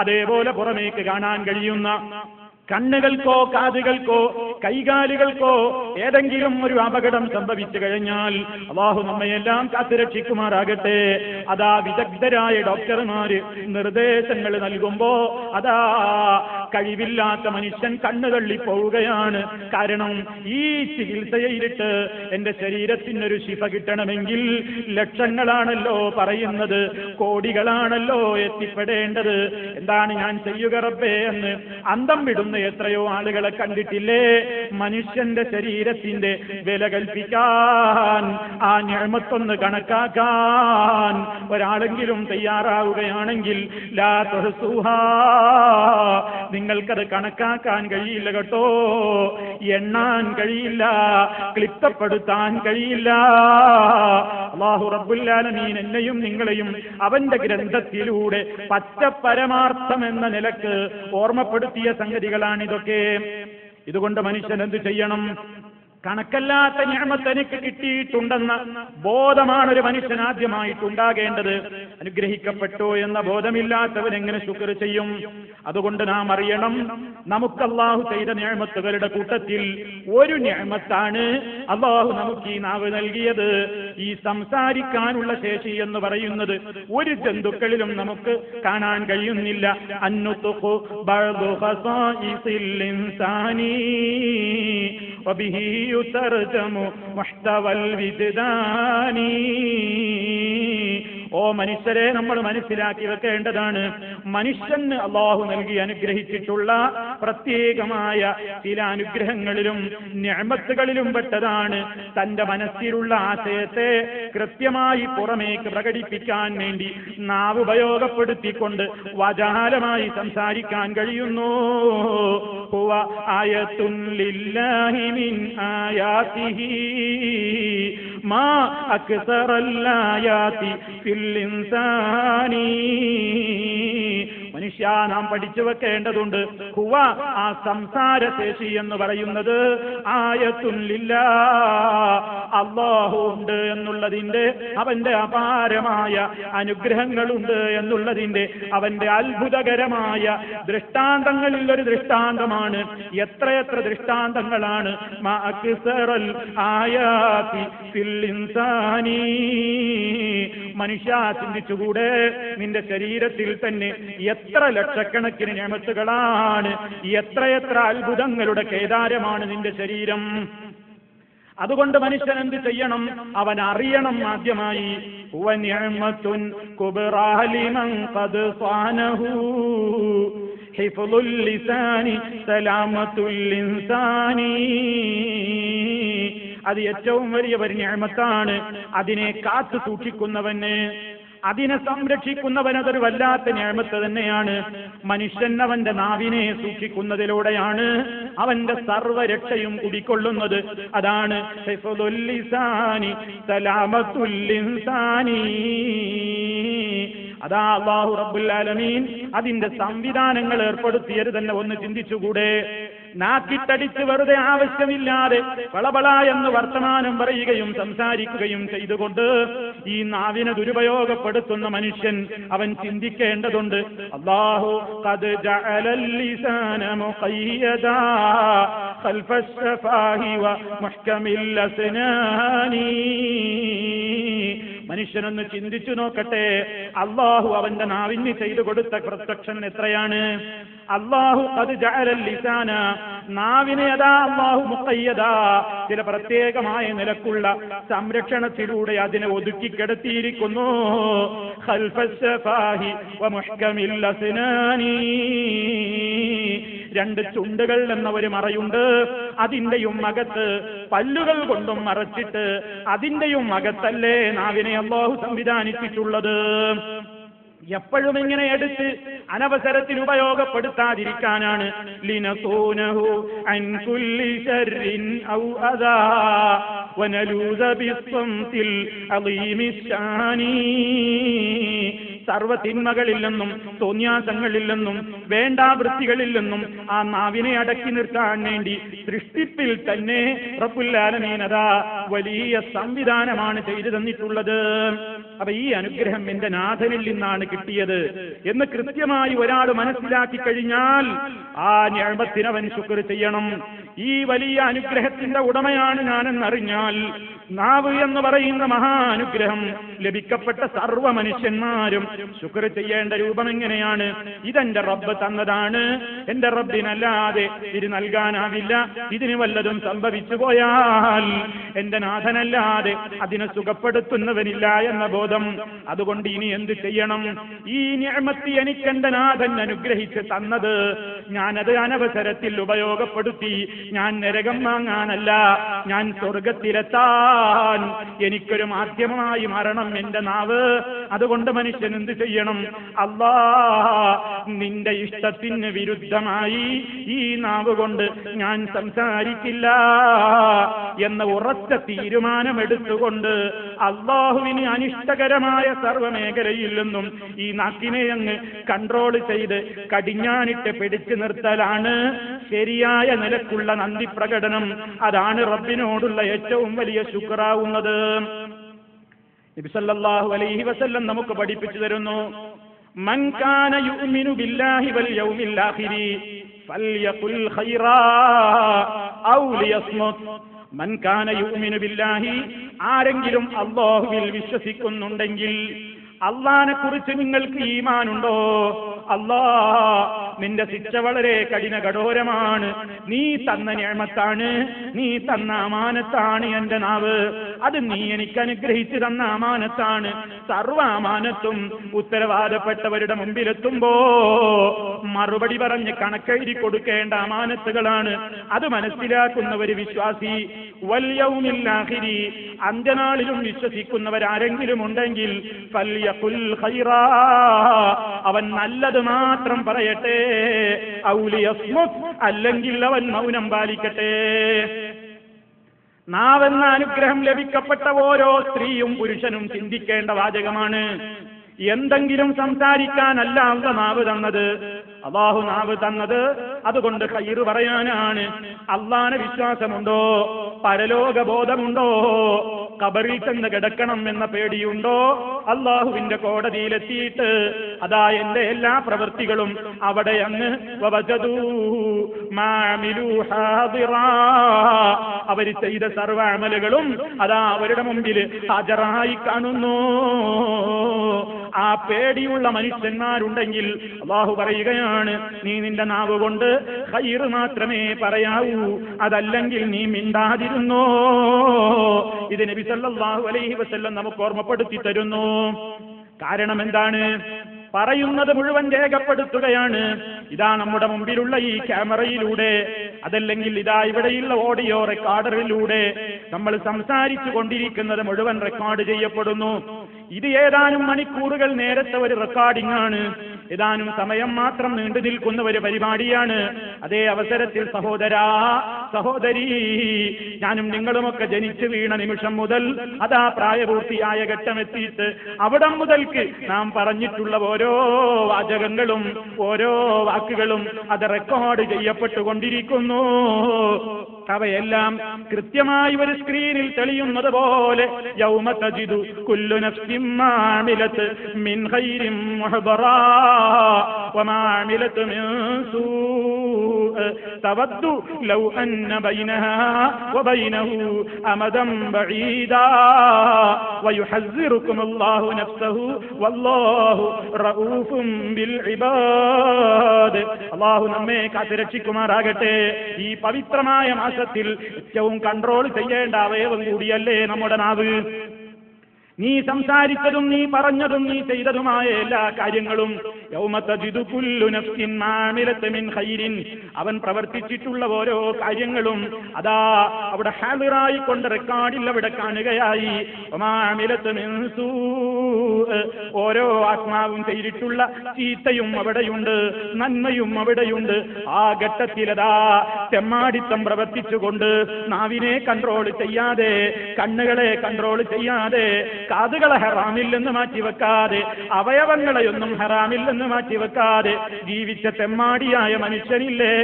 അതേപോലെ പുറമേക്ക് കാണാൻ കഴിയുന്ന കണ്ണുകൾക്കോ കാതുകൾക്കോ കൈകാലുകൾക്കോ ഏതെങ്കിലും ഒരു അപകടം സംഭവിച്ചു കഴിഞ്ഞാൽ അല്ലാഹു നമ്മയെല്ലാം കാത്തുരക്ഷിക്കുമാറാകട്ടെ. അതാ വിദഗ്ധരായ ഡോക്ടർമാര് നിർദ്ദേശങ്ങൾ നൽകുമ്പോ അതാ കഴിവില്ലാത്ത മനുഷ്യൻ കണ്ണുതള്ളി പോവുകയാണ്. കാരണം ഈ ചികിത്സയിലിട്ട് എന്റെ ശരീരത്തിനൊരു ശിഫ കിട്ടണമെങ്കിൽ ലക്ഷങ്ങളാണല്ലോ പറയുന്നത്, കോടികളാണല്ലോ എത്തിപ്പെടേണ്ടത്. എന്താണ് ഞാൻ ചെയ്യുക റബ്ബേ എന്ന് അന്തം വിടുന്ന എത്രയോ ആളുകളെ കണ്ടിട്ടില്ലേ? മനുഷ്യന്റെ ശരീരത്തിന്റെ വില കൽപ്പിക്കാൻ, ആ നിഅമത്തൊന്ന് കണക്കാക്കാൻ ഒരാളെങ്കിലും തയ്യാറാവുകയാണെങ്കിൽ ലാ തുഹ്സുഹാ, നിങ്ങൾക്കത് കണക്കാക്കാൻ കഴിയില്ല കേട്ടോ, എണ്ണാൻ കഴിയില്ല, ക്ലിപ്തപ്പെടുത്താൻ കഴിയില്ല. അല്ലാഹു റബ്ബുൽ ആലമീൻ എന്നെയും നിങ്ങളെയും അവന്റെ ഗ്രന്ഥത്തിലൂടെ പച്ച പരമാർത്ഥം എന്ന നിലക്ക് ഓർമ്മപ്പെടുത്തിയ സംഗതികളാണിതൊക്കെ. ഇതുകൊണ്ട് മനുഷ്യൻ എന്ത് ചെയ്യണം? കണക്കല്ലാത്ത നിഅമത്ത് എനിക്ക് കിട്ടിയിട്ടുണ്ടെന്ന ബോധമാണ് ഒരു മനുഷ്യൻ ആദ്യമായിട്ടുണ്ടാകേണ്ടത്. അനുഗ്രഹിക്കപ്പെട്ടു എന്ന ബോധമില്ലാത്തവൻ എങ്ങനെ ശുക്ർ ചെയ്യും? അതുകൊണ്ട് നാം അറിയണം, നമുക്ക് അല്ലാഹു ചെയ്ത നിഅമത്തുകളുടെ കൂട്ടത്തിൽ ഒരു നിഅമത്താണ് അല്ലാഹു നമുക്ക് ഈ നാവ് നൽകിയത്. ഈ സംസാരിക്കാനുള്ള ശേഷി എന്ന് പറയുന്നത് ഒരു ജന്തുക്കളിലും നമുക്ക് കാണാൻ കഴിയുന്നില്ല. അന്നുതുഖു ബഅദു ഖസായിസിൽ ഇൻസാനി വബിഹി യുതർജമു മുഹ്തവൽ വിജ്ദാനി. ഓ മനുഷ്യരെ, നമ്മൾ മനസ്സിലാക്കി വെക്കേണ്ടതാണ്, മനുഷ്യന് അല്ലാഹു നൽകി അനുഗ്രഹിച്ചിട്ടുള്ള പ്രത്യേകമായ ചില അനുഗ്രഹങ്ങളിലും നിഅമത്തുകളിലും പെട്ടതാണ് തന്റെ മനസ്സിലുള്ള ആശയത്തെ കൃത്യമായി പുറമേക്ക് പ്രകടിപ്പിക്കാൻ വേണ്ടി നാവ് ഉപയോഗപ്പെടുത്തിക്കൊണ്ട് വജാലമായി സംസാരിക്കാൻ കഴിയുന്നു. ഹുവ ആയത്തുൻ ലില്ലാഹി മിൻ ആയാതിഹി മാ അക്സറൽ ആയാതി ഫിൽ ഇൻസാനി. മനുഷ്യ, നാം പഠിച്ചു വെക്കേണ്ടതുണ്ട്, ഹുവ, ആ സംസാരശേഷി എന്ന് പറയുന്നത് ആയത്തുൻ ലില്ലാഹ്, അല്ലാഹു ഉണ്ട് എന്നുള്ളതിന്റെ, അവന്റെ അപാരമായ അനുഗ്രഹങ്ങളുണ്ട് എന്നുള്ളതിന്റെ, അവന്റെ അത്ഭുതകരമായ ദൃഷ്ടാന്തങ്ങളിൽ ഒരു ദൃഷ്ടാന്തമാണ്. എത്രയെത്ര ദൃഷ്ടാന്തങ്ങളാണ്! മാ അക്സറൽ ആയാതി ഫിൽ ഇൻസാനി. മനുഷ്യ, ചിന്തിച്ചുകൂടെ, നിന്റെ ശരീരത്തിൽ തന്നെ എത്ര ലക്ഷക്കണക്കിന് നിഅമത്തുകളാണ്, എത്രയെത്ര അത്ഭുതങ്ങളുടെ കേദാരമാണ് നിന്റെ ശരീരം. അതുകൊണ്ട് മനുഷ്യൻ എന്ത് ചെയ്യണം? അവൻ അറിയണം ആദ്യമായി, ഹുവ നിഅമത്തുൻ കുബ്റാ ലിമൻ ഖദ് സാനഹു ഹിഫ്ളുൽ ലിസാനി സലാമത്തുൽ ഇൻസാനി. അത് ഏറ്റവും വലിയ ഒരു നിഅമത്താണ്. അതിനെ കാത്തു സൂക്ഷിക്കുന്നവന്, അതിനെ സംരക്ഷിക്കുന്നവൻ അതൊരു വല്ലാത്ത നിഅമത്ത് തന്നെയാണ്. മനുഷ്യൻ അവന്റെ നാവിനെ സൂക്ഷിക്കുന്നതിലൂടെയാണ് അവന്റെ സർവ്വരക്ഷയും കുടിക്കൊള്ളുന്നത്. അതാണ് ഹിഫ്ളുൽ ലിസാനി സലാമത്തുൽ ഇൻസാനി. അതാ അല്ലാഹു റബ്ബുൽ ആലമീൻ അതിന്റെ സംവിധാനങ്ങൾ ഏർപ്പെടുത്തിയത് തന്നെ ഒന്ന് ചിന്തിച്ചുകൂടെ? നാക്കിട്ടടിച്ച് വെറുതെ ആവശ്യമില്ലാതെ വളബള എന്ന് വർത്തമാനം പറയുകയും സംസാരിക്കുകയും ചെയ്തുകൊണ്ട് ഈ നാവിനെ ദുരുപയോഗപ്പെടുത്തുന്ന മനുഷ്യൻ അവൻ ചിന്തിക്കേണ്ടതുണ്ട്. അല്ലാഹു ഖദ് ജഅലൽ ലിസാന മുഖയ്യദാ ഖൽഫശ് ശഫാഹി വ മുഹ്കമിൽ അസ്നാനി. മനുഷ്യനൊന്ന് ചിന്തിച്ചു നോക്കട്ടെ, അല്ലാഹു അവന്റെ നാവിന് ചെയ്തു കൊടുത്ത പ്രൊട്ടക്ഷൻ എത്രയാണ്! അല്ലാഹു ഖദ് ജഅലൽ ലിസാന, നാവിനെ അതാ അല്ലാഹു മുഖയ്യദാ, ചില പ്രത്യേകമായ നിലക്കുള്ള സംരക്ഷണത്തിലൂടെ അതിനെ ഒതുക്കി കിടത്തിയിരിക്കുന്നു. ഖൽഫശ് ശഫാഹി വ മുഹ്കമിൽ അസ്നാനി. രണ്ട് ചുണ്ടുകൾ എന്ന ഒരു മറയുണ്ട്, അതിന്റെയും അകത്ത് പല്ലുകൾ കൊണ്ടും മറച്ചിട്ട് അതിന്റെയും അകത്തല്ലേ നാവിനെ അല്ലാഹു സംവിധാനിച്ചിട്ടുള്ളത്. എപ്പോഴും ഇങ്ങനെ എടുത്ത് അനവസരത്തിൽ ഉപയോഗപ്പെടുത്താതിരിക്കാനാണ്. ലിനസൂനഹു അൻ കുല്ലി ശർരിൻ ഔ അദാ വനലൂസ ബിസ്സംതിൽ അളീമിശാനി. സർവ്വ തിന്മകളിൽ നിന്നും തോന്നിയാസങ്ങളിൽ നിന്നും വേണ്ടാവൃത്തികളിൽ നിന്നും ആ നാവിനെ അടക്കി നിർത്താൻ വേണ്ടി സൃഷ്ടിപ്പിൽ തന്നെ റബ്ബുൽ ആലമീൻ അതാ വലിയ സംവിധാനമാണ് ചെയ്തു തന്നിട്ടുള്ളത്. അപ്പൊ ഈ അനുഗ്രഹം എന്റെ നാഥനിൽ നിന്നാണ് കിട്ടിയത് എന്ന് കൃത്യമായി ഒരാൾ മനസ്സിലാക്കി കഴിഞ്ഞാൽ ആ നിഅമത്തിനവൻ ശുക്ർ ചെയ്യണം. ഈ വലിയ അനുഗ്രഹത്തിന്റെ ഉടമയാണ് ഞാനെന്നറിഞ്ഞാൽ നാവ് എന്ന് പറയുന്ന മഹാ അനുഗ്രഹം ലഭിക്കപ്പെട്ട സർവ്വ മനുഷ്യന്മാരും ശുക്ർ ചെയ്യേണ്ട രൂപം എങ്ങനെയാണ്? ഇതെന്റെ റബ്ബ് തന്നതാണ്, എന്റെ റബ്ബിനല്ലാതെ ഇത് നൽകാനാവില്ല, ഇതിന് വല്ലതും സംഭവിച്ചു പോയാൽ എന്റെ നാഥനല്ലാതെ അതിനെ സുഖപ്പെടുത്തുന്നവനില്ല എന്ന ബോധം. അതുകൊണ്ട് ഇനി എന്ത് ചെയ്യണം? ഈ നിഅമത്ത് എനിക്ക് എന്റെ നാഥൻ അനുഗ്രഹിച്ച് തന്നത് ഞാനത് അനവസരത്തിൽ ഉപയോഗപ്പെടുത്തി ഞാൻ നരകം വാങ്ങാനല്ല, ഞാൻ സ്വർഗത്തിലെത്താൻ എനിക്കൊരു മാധ്യമമായി മരണം എന്റെ നാവ്. അതുകൊണ്ട് മനുഷ്യൻ എന്ത് ചെയ്യണം? അല്ലാ, നിന്റെ ഇഷ്ടത്തിന് വിരുദ്ധമായി ഈ നാവ് കൊണ്ട് ഞാൻ സംസാരിക്കില്ല എന്ന ഉറച്ച തീരുമാനമെടുത്തുകൊണ്ട് അല്ലാഹുവിന് അനിഷ്ടകരമായ സർവ്വമേഖലയിൽ നിന്നും ഈ നാക്കിനെ അങ്ങ് കൺട്രോൾ ചെയ്ത് കടിഞ്ഞാനിട്ട് പിടിച്ചു നിർത്തലാണ് ശരിയായ നിലക്കുള്ള നന്ദി പ്രകടനം. അതാണ് റബ്ബിനോടുള്ള ഏറ്റവും വലിയ ശുക്റാവുന്നത്. നബി സല്ലല്ലാഹു അലൈഹി വസല്ലം നമുക്ക് പഠിപ്പിച്ചു തരുന്നു, മൻ കാന യുഅ്മിനു ബില്ലാഹി വൽ യൗമിൽ ആഖിരി ഫൽയഖുൽ ഖൈറാ ഔ ലിയസ്മുത്. മൻ കാന യുഅ്മിനു ബില്ലാഹി, ആരെങ്കിലും അല്ലാഹുവിൽ വിശ്വസിക്കുന്നുണ്ടെങ്കിൽ, അള്ളാനെ കുറിച്ച് നിങ്ങൾക്ക് ഈമാനുണ്ടോ? അല്ലാ, നിന്റെ ശിക്ഷ വളരെ കഠോരമാണ്, നീ തന്ന നിഅമത്താണ്, നീ തന്ന അമാനത്താണ് എന്റെ നാവ്, അത് നീ എനിക്ക് അനുഗ്രഹിച്ചു തന്ന അമാനത്താണ്. സർവ്വ അമാനത്തും ഉത്തരവാദപ്പെട്ടവരുടെ മുമ്പിലെത്തുമ്പോ മറുപടി പറഞ്ഞ് കണക്കെഴുതി കൊടുക്കേണ്ട അമാനത്തുകളാണ്. അത് മനസ്സിലാക്കുന്ന ഒരു വിശ്വാസി വൽ യൗമിൽ ആഖിരി, അന്ത്യനാളിലും വിശ്വസിക്കുന്നവരാരെങ്കിലും ഉണ്ടെങ്കിൽ ഫൽയഖുൽ ഖൈറാ, അവൻ നല്ലത് മാത്രം പറയട്ടെ, ഔ ലിയസ്മുത്, അല്ലെങ്കിൽ അവൻ മൗനം പാലിക്കട്ടെ. നാവെന്ന അനുഗ്രഹം ലഭിക്കപ്പെട്ട ഓരോ സ്ത്രീയും പുരുഷനും ചിന്തിക്കേണ്ട വാചകമാണ്. എന്തെങ്കിലും സംസാരിക്കാനല്ല അള്ള നാവ് തന്നത്, അല്ലാഹു നാവ് തന്നത് അതുകൊണ്ട് ഖൈറ് പറയാനാണ്. അള്ളാനെ വിശ്വാസമുണ്ടോ? പരലോക ബോധമുണ്ടോ? ഖബറിൽ ചെന്ന് കിടക്കണം എന്ന പേടിയുണ്ടോ? അള്ളാഹുവിന്റെ കോടതിയിലെത്തിയിട്ട് അതാ എന്റെ എല്ലാ പ്രവൃത്തികളും അവിടെ അങ്ങ് വവജദൂ മാ അമിലൂ ഹാദിറാ, അവർ ചെയ്ത സർവ്വ അമലുകളും അതാ അവരുടെ മുമ്പിൽ ഹാജറായി കാണുന്നു. ആ പേടിയുള്ള മനുഷ്യന്മാരുണ്ടെങ്കിൽ അല്ലാഹു പറയുകയാണ്, നീ നിന്റെ നാവ് കൊണ്ട് ഖൈർ മാത്രമേ പറയാവൂ, അതല്ലെങ്കിൽ നീ മിണ്ടാതിരുന്നോ. ഇത് നബി സല്ലല്ലാഹു അലൈഹി വസല്ലം നമുക്ക് ഓർമ്മപ്പെടുത്തി തരുന്നു. കാരണം എന്താണ്? പറയുന്നത് മുഴുവൻ രേഖപ്പെടുത്തുകയാണ്. ഇതാ നമ്മുടെ മുമ്പിലുള്ള ഈ ക്യാമറയിലൂടെ, അതല്ലെങ്കിൽ ഇതാ ഇവിടെയുള്ള ഓഡിയോ റെക്കോർഡറിലൂടെ നമ്മൾ സംസാരിച്ചു കൊണ്ടിരിക്കുന്നത് മുഴുവൻ റെക്കോർഡ് ചെയ്യപ്പെടുന്നു. ഇത് ഏതാനും മണിക്കൂറുകൾ നേരത്തെ ഒരു റെക്കോർഡിംഗ് ആണ്, ഏതാനും സമയം മാത്രം നീണ്ടു നിൽക്കുന്ന ഒരു പരിപാടിയാണ്. അതേ അവസരത്തിൽ സഹോദരാ, സഹോദരി, ഞാനും നിങ്ങളുമൊക്കെ ജനിച്ചു വീണ നിമിഷം മുതൽ അതാ പ്രായപൂർത്തിയായ ഘട്ടമെത്തിയിട്ട് അവിടം മുതൽക്ക് നാം പറഞ്ഞിട്ടുള്ള ഓരോ വാചകങ്ങളും ഓരോ വാക്കുകളും അത് റെക്കോർഡ് ചെയ്യപ്പെട്ടുകൊണ്ടിരിക്കുന്നു. അവയെല്ലാം കൃത്യമായി ഒരു സ്ക്രീനിൽ തെളിയുന്നത് പോലെ യൗമ തജിദു കുല്ലു നഫ്സിൻ മാ അമിലത് മിൻ ഖൈരിൻ മുഹ്ദറാ വമാ അമിലത് മിൻ സൂഅ തവദ്ദു ലൗ അന്ന ബൈനഹാ വബൈനഹു അമദൻ ബഈദാ വയുഹസ്സിറുകും അല്ലാഹു നഫ്സഹു വല്ലാഹു റഊഫും ബിൽ ഇബാദ്. അല്ലാഹു നമ്മെ കാത്തുരക്ഷിക്കുമാറാകട്ടെ. ഈ പവിത്രമായ മാസത്തിൽ ഏറ്റവും കൺട്രോൾ ചെയ്യേണ്ട അവയവം കൂടിയല്ലേ നമ്മുടെ നാവ്. നീ സംസാരിച്ചതും നീ പറഞ്ഞതും നീ ചെയ്തതുമായ എല്ലാ കാര്യങ്ങളും യൗമ തജിദു കുല്ലു നഫ്സിൻ മാ അമിലത് മിൻ ഖൈരിൻ, അവൻ പ്രവർത്തിച്ചിട്ടുള്ള ഓരോ കാര്യങ്ങളും അതാ അവിടെ ഹാദിറായി കൊണ്ട് റെക്കോർഡിൽ അവിടെ കാണുകയായി. വമാ അമിലത് മിൻ സൂഅ, ഓരോ ആത്മാവും ചെയ്തിട്ടുള്ള ചീത്തയും അവിടെയുണ്ട്, നന്മയും അവിടെയുണ്ട്. ആ ഘട്ടത്തിലതാ തെമ്മാടിത്തം പ്രവർത്തിച്ചുകൊണ്ട് നാവിനെ കൺട്രോൾ ചെയ്യാതെ, കണ്ണുകളെ കൺട്രോൾ ചെയ്യാതെ, കാതുകളെ ഹറാമില്ലെന്ന് മാറ്റിവെക്കാതെ, അവയവങ്ങളെയൊന്നും ഹറാമില്ലെന്ന് മാറ്റിവെക്കാതെ ജീവിച്ച തെമ്മാടിയായ മനുഷ്യനില്ലേ,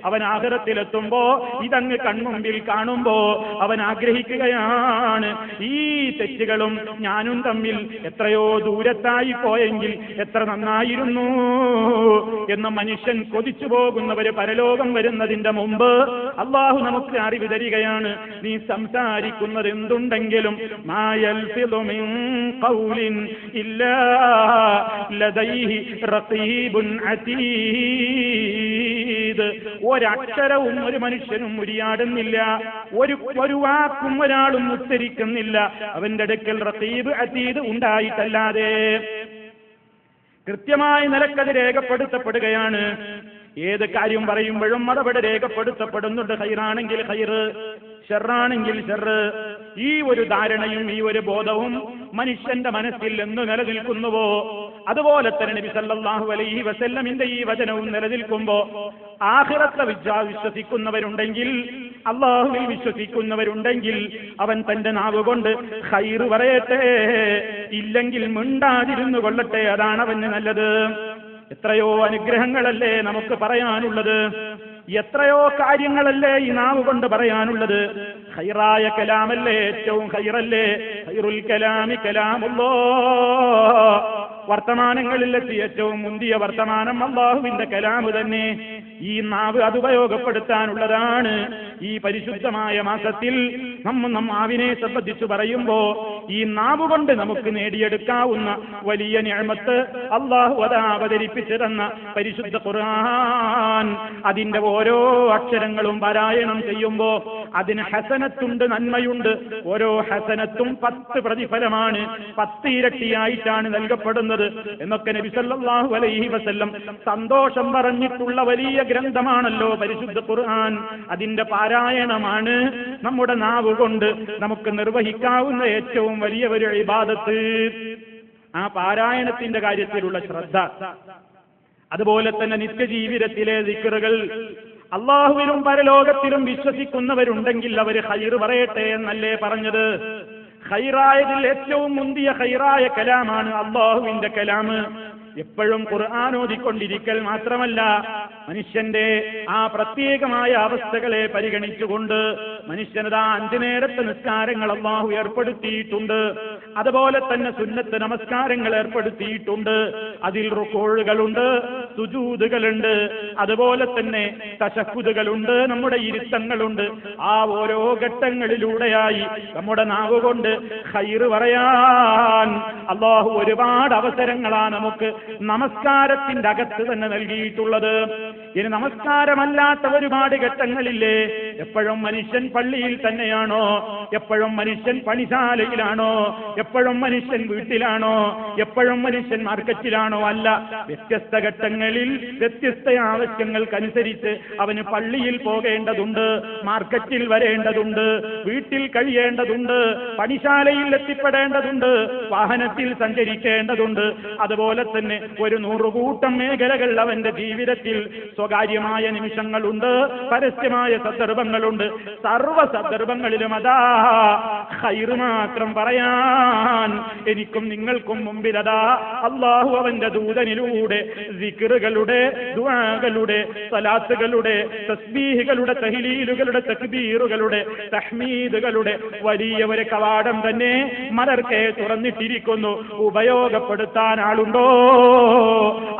അവൻ ആഖിറത്തിലെത്തുമ്പോ ഇതങ്ങ് കൺമുമ്പിൽ കാണുമ്പോ അവൻ ആഗ്രഹിക്കുകയാണ്, ഈ തെറ്റുകളും ഞാനും തമ്മിൽ എത്രയോ ദൂരത്തായി പോയെങ്കിൽ എത്ര നന്നായിരുന്നു എന്ന് മനുഷ്യൻ കൊതിച്ചു പോകുന്നവര് പരലോകം വരുന്നതിന്റെ മുമ്പ് അള്ളാഹു നമുക്ക് അറിവ് തരികയാണ്. നീ സംസാരിക്കുന്നത് എന്തുണ്ടെങ്കിലും ഇല്ലാ ലദൈഹി റഖീബുൻ അതീദ്. ഒരക്ഷരവും ഒരു മനുഷ്യനും ഉരിയാടുന്നില്ല, ഒരു വാക്കും ഒരാളും ഉച്ചരിക്കുന്നില്ല അവന്റെ അടുക്കൽ റഖീബ് അതീദ് ഉണ്ടായിട്ടല്ലാതെ. കൃത്യമായ നിലക്കത് രേഖപ്പെടുത്തപ്പെടുകയാണ്. ഏത് കാര്യം പറയുമ്പോഴും അതവിടെ രേഖപ്പെടുത്തപ്പെടുന്നുണ്ട്. ഖൈറാണെങ്കിൽ ഖൈറ്, ഷർറാണെങ്കിൽ ഷർറ്. ഈ ഒരു ധാരണയും ഈ ഒരു ബോധവും മനുഷ്യന്റെ മനസ്സിൽ എന്ന് നിലനിൽക്കുന്നുവോ അതുപോലെ തന്നെ നബി സല്ലല്ലാഹു അലൈഹി വസല്ലമിന്റെ ഈ വചനവും നിലനിൽക്കുമ്പോ ആഖിറത്തെ വിശ്വസിക്കുന്നവരുണ്ടെങ്കിൽ, അള്ളാഹുവിൽ വിശ്വസിക്കുന്നവരുണ്ടെങ്കിൽ അവൻ തന്റെ നാവ് കൊണ്ട് ഖൈറ് പറയട്ടെ, ഇല്ലെങ്കിൽ മിണ്ടാതിരുന്നു കൊള്ളട്ടെ, അതാണ് അവന് നല്ലത്. എത്രയോ അനുഗ്രഹങ്ങളല്ലേ നമുക്ക് പറയാനുള്ളത്, എത്രയോ കാര്യങ്ങളല്ലേ ഈ നാവ് കൊണ്ട് പറയാനുള്ളത്. ഖൈറായ കലാമല്ലേ ഏറ്റവും ഖൈറല്ലേ? ഖൈറുൽ കലാമി കലാമുല്ലാഹ്. വർത്തമാനങ്ങളിലെത്തി ഏറ്റവും മുന്തിയ വർത്തമാനം അല്ലാഹുവിന്റെ കലാമ് തന്നെ. ഈ നാവ് അത് ഉപയോഗപ്പെടുത്താനുള്ളതാണ്. ഈ പരിശുദ്ധമായ മാസത്തിൽ നമ്മ നാവിനെ സംബന്ധിച്ച് പറയുമ്പോ ഈ നാവ് കൊണ്ട് നമുക്ക് നേടിയെടുക്കാവുന്ന വലിയ നിഅമത്ത് അല്ലാഹു അതാ അവതരിപ്പിച്ചു തന്ന പരിശുദ്ധ ഖുർആൻ. അതിന്റെ ഓരോ അക്ഷരങ്ങളും പാരായണം ചെയ്യുമ്പോ അതിന് ഹസനത്തുണ്ട്, നന്മയുണ്ട്. ഓരോ ഹസനത്തും 10 പ്രതിഫലമാണ്, 10 ഇരട്ടിയായിട്ടാണ് നൽകപ്പെടുന്നത് എന്നൊക്കെ നബി സല്ലല്ലാഹു അലൈഹി വസല്ലം സന്തോഷം പറഞ്ഞിട്ടുള്ള വലിയ ഗ്രന്ഥമാണല്ലോ പരിശുദ്ധ ഖുർആൻ. അതിന്റെ പാരായണമാണ് നമ്മുടെ നാവ് കൊണ്ട് നമുക്ക് നിർവഹിക്കാവുന്ന ഏറ്റവും വലിയ ഒരു ഇബാദത്ത്. ആ പാരായണത്തിന്റെ കാര്യത്തിലുള്ള ശ്രദ്ധ, അതുപോലെ തന്നെ നിത്യജീവിതത്തിലെ ദിക്റുകൾ. അള്ളാഹുവിലും പരലോകത്തിലും വിശ്വസിക്കുന്നവരുണ്ടെങ്കിൽ അവര് ഖൈറ് പറയട്ടെ എന്നല്ലേ പറഞ്ഞത്. ഖൈറായതിൽ ഏറ്റവും മുന്തിയ ഖൈറായ കലാമാണ് അള്ളാഹുവിന്റെ കലാമ്. എപ്പോഴും ഖുർആൻ ഓതിക്കൊണ്ടിരിക്കൽ മാത്രമല്ല, മനുഷ്യന്റെ ആ പ്രത്യേകമായ അവസ്ഥകളെ പരിഗണിച്ചുകൊണ്ട് മനുഷ്യനതാ 5 നേരത്തെ നിസ്കാരങ്ങൾ അല്ലാഹു ഏർപ്പെടുത്തിയിട്ടുണ്ട്. അതുപോലെ തന്നെ സുന്നത്ത് നമസ്കാരങ്ങൾ ഏർപ്പെടുത്തിയിട്ടുണ്ട്. അതിൽ റുകൂഉകളുണ്ട്, സുജൂദുകളുണ്ട്, അതുപോലെ തന്നെ തശഹ്ഹുദുകളുണ്ട്, നമ്മുടെ ഇരുത്തങ്ങളുണ്ട്. ആ ഓരോ ഘട്ടങ്ങളിലൂടെയായി നമ്മുടെ നാവ് കൊണ്ട് ഖൈറ് പറയാൻ അല്ലാഹു ഒരുപാട് അവസരങ്ങളാണ് നമുക്ക് നമസ്കാരത്തിന്റെ അകത്ത് തന്നെ നൽകിയിട്ടുള്ളത്. ഇനി നമസ്കാരമല്ലാത്ത ഒരുപാട് ഘട്ടങ്ങളില്ലേ? എപ്പോഴും മനുഷ്യൻ പള്ളിയിൽ തന്നെയാണോ? എപ്പോഴും മനുഷ്യൻ പണിശാലയിലാണോ? എപ്പോഴും മനുഷ്യൻ വീട്ടിലാണോ? എപ്പോഴും മനുഷ്യൻ മാർക്കറ്റിലാണോ? അല്ല, വ്യത്യസ്ത ഘട്ടങ്ങളിൽ വ്യത്യസ്ത ആവശ്യങ്ങൾക്കനുസരിച്ച് അവന് പള്ളിയിൽ പോകേണ്ടതുണ്ട്, മാർക്കറ്റിൽ വരേണ്ടതുണ്ട്, വീട്ടിൽ കഴിയേണ്ടതുണ്ട്, പണിശാലയിൽ എത്തിപ്പെടേണ്ടതുണ്ട്, വാഹനത്തിൽ സഞ്ചരിക്കേണ്ടതുണ്ട്. അതുപോലെ തന്നെ ഒരു 100 കൂട്ടം മേഖലകൾ അവന്റെ ജീവിതത്തിൽ സ്വകാര്യമായ നിമിഷങ്ങളുണ്ട്, പരസ്യമായ സന്ദർഭങ്ങളുണ്ട്. സർവ്വ സന്ദർഭങ്ങളിലും അതാ ഖൈറ് മാത്രം പറയാൻ എനിക്കും നിങ്ങൾക്കും മുമ്പിലതാ അല്ലാഹു അവന്റെ ദൂതനിലൂടെ സിക്റുകളുടെ, ദുആകളുടെ, സലാത്തുകളുടെ, തസ്ബീഹുകളുടെ, തഹ്ലീലുകളുടെ, തക്ബീറുകളുടെ, തഹ്മീദുകളുടെ വലിയ ഒരു കവാടം തന്നെ മലർക്കെ തുറന്നിട്ടിരിക്കുന്നു. ഉപയോഗപ്പെടുത്താൻ ആളുണ്ടോ?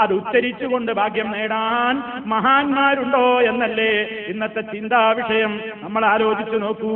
അത് ഉച്ചരിച്ചുകൊണ്ട് ഭാഗ്യം നേടാൻ മഹാന്മാരുണ്ടോ എന്നല്ലേ ഇന്നത്തെ ചിന്താ വിഷയം. നമ്മൾ ആലോചിച്ചു നോക്കൂ.